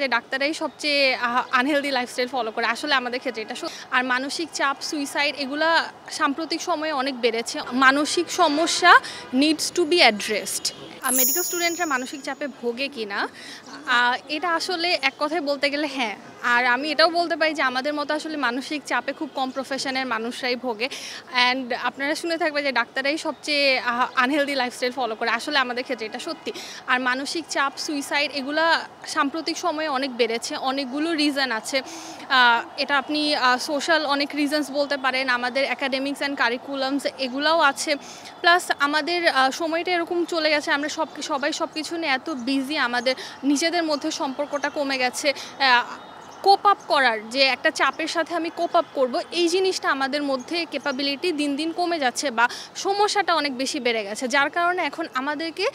যে ডাক্তারাই সবচেয়ে unhealthy lifestyle follow করে আসলে আমাদের ক্ষেত্রে এটা আর মানসিক চাপ সুইসাইড এগুলা সাম্প্রতিক সময়ে অনেক বেড়েছে। মানসিক সমস্যা needs to B addressed. Medical স্টুডেন্টরা মানসিক চাপে ভোগে কিনা এটা আসলে এক কথায় বলতে গেলে হ্যাঁ, আর আমি এটাও বলতে পারি যে আমাদের মতো আসলে মানসিক চাপে খুব কম প্রফেশনের মানুষরাই ভোগে। অ্যান্ড আপনারা শুনে থাকবেন যে ডাক্তারাই সবচেয়ে আনহেলদি লাইফস্টাইল ফলো করে আসলে আমাদের ক্ষেত্রে এটা সত্যি। আর মানসিক চাপ সুইসাইড এগুলা সাম্প্রতিক সময়ে অনেক বেড়েছে, অনেকগুলো রিজন আছে। এটা আপনি সোশ্যাল অনেক রিজনস বলতে পারেন, আমাদের অ্যাকাডেমিক্স অ্যান্ড কারিকুলামস এগুলাও আছে। প্লাস আমাদের সময়টা এরকম চলে গেছে, আমরা সবাই সব কিছু নিয়ে এত বিজি, আমাদের নিজেদের মধ্যে সম্পর্কটা কমে গেছে। কোপ আপ করার যে একটা চাপের সাথে আমি কোপ আপ করবো, এই জিনিসটা আমাদের মধ্যে ক্যাপাবিলিটি দিন দিন কমে যাচ্ছে বা সমস্যাটা অনেক বেশি বেড়ে গেছে, যার কারণে এখন আমাদেরকে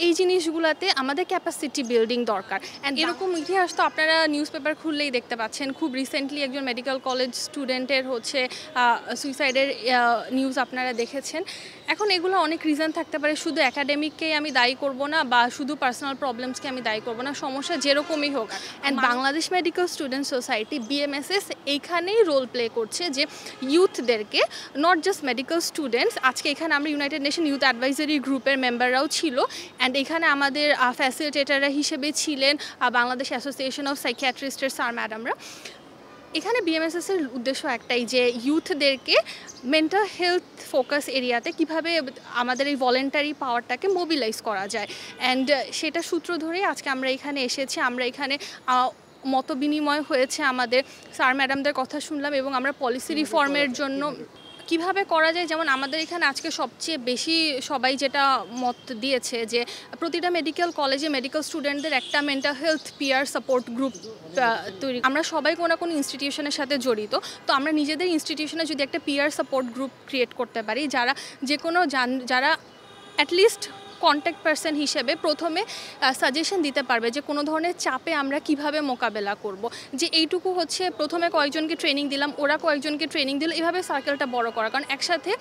এই জিনিসগুলোতে আমাদের ক্যাপাসিটি বিল্ডিং দরকার। অ্যান্ড এরকম ইতিহাস তো আপনারা নিউজ পেপার খুললেই দেখতে পাচ্ছেন। খুব রিসেন্টলি একজন মেডিকেল কলেজ স্টুডেন্টের সুইসাইডের নিউজ আপনারা দেখেছেন। এখন এগুলো অনেক রিজন থাকতে পারে, শুধু একাডেমিককেই আমি দায়ী করব না বা শুধু পার্সোনাল প্রবলেমসকে আমি দায়ী করব না, সমস্যা যেরকমই হোক। And Bangladesh medical student society BMSS এইখানেই রোল প্লে করছে যে ইউথদেরকে, নট জাস্ট মেডিকেল স্টুডেন্টস, আজকে এখানে আমরা ইউনাইটেড নেশন ইউথ অ্যাডভাইজারি গ্রুপের মেম্বাররাও ছিল। অ্যান্ড এখানে আমাদের ফ্যাসিলিটেটাররা হিসেবে ছিলেন বাংলাদেশ অ্যাসোসিয়েশন অফ সাইকিয়াট্রিস্টের স্যার ম্যাডামরা। এখানে BMSS-এর উদ্দেশ্য একটাই যে ইউথদেরকে মেন্টাল হেলথ ফোকাস এরিয়াতে কিভাবে আমাদের এই ভলেন্টারি পাওয়ারটাকে মোবিলাইজ করা যায়। অ্যান্ড সেটা সূত্র ধরেই আজকে আমরা এখানে এসেছি। আমরা এখানে মত বিনিময় হয়েছে, আমাদের স্যার ম্যাডামদের কথা শুনলাম এবং আমরা পলিসি রিফর্মের জন্য কিভাবে করা যায়, যেমন আমাদের এখানে আজকে সবচেয়ে বেশি সবাই যেটা মত দিয়েছে যে প্রতিটা মেডিকেল কলেজে মেডিকেল স্টুডেন্টদের একটা mental health peer support group তৈরি। আমরা সবাই কোনো না কোনো ইনস্টিটিউশনের সাথে জড়িত, তো আমরা নিজেদের ইনস্টিটিউশনে যদি একটা পিয়ার সাপোর্ট গ্রুপ ক্রিয়েট করতে পারি, যারা অ্যাটলিস্ট কন্ট্যাক্ট পারসন হিসেবে প্রথমে সাজেশন দিতে পারবে যে কোনো ধরনের চাপে আমরা কিভাবে মোকাবেলা করব, যে এইটুকু হচ্ছে প্রথমে কয়েকজনকে ট্রেনিং দিলাম, ওরা কয়েকজনকে ট্রেনিং দিল, এভাবে সার্কেলটা বড় করা। কারণ একসাথে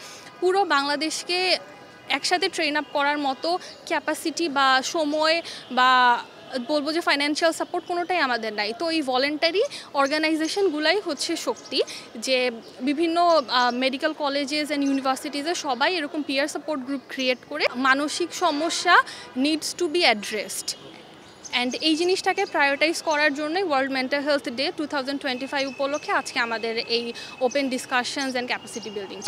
পুরো বাংলাদেশকে একসাথে ট্রেন আপ করার মতো ক্যাপাসিটি বা সময় বা বলবো যে ফাইন্যান্সিয়াল সাপোর্ট কোনোটাই আমাদের নাই। তো এই ভলেন্টারি অর্গানাইজেশনগুলাই হচ্ছে শক্তি, যে বিভিন্ন মেডিকেল কলেজেস অ্যান্ড ইউনিভার্সিটিজে সবাই এরকম পিয়ার সাপোর্ট গ্রুপ ক্রিয়েট করে মানসিক সমস্যা needs to B addressed. And এই জিনিসটাকে প্রায়োরিটাইজ করার জন্যই ওয়ার্ল্ড মেন্টাল হেলথ ডে 2025 উপলক্ষে আজকে আমাদের এই open discussions and capacity building.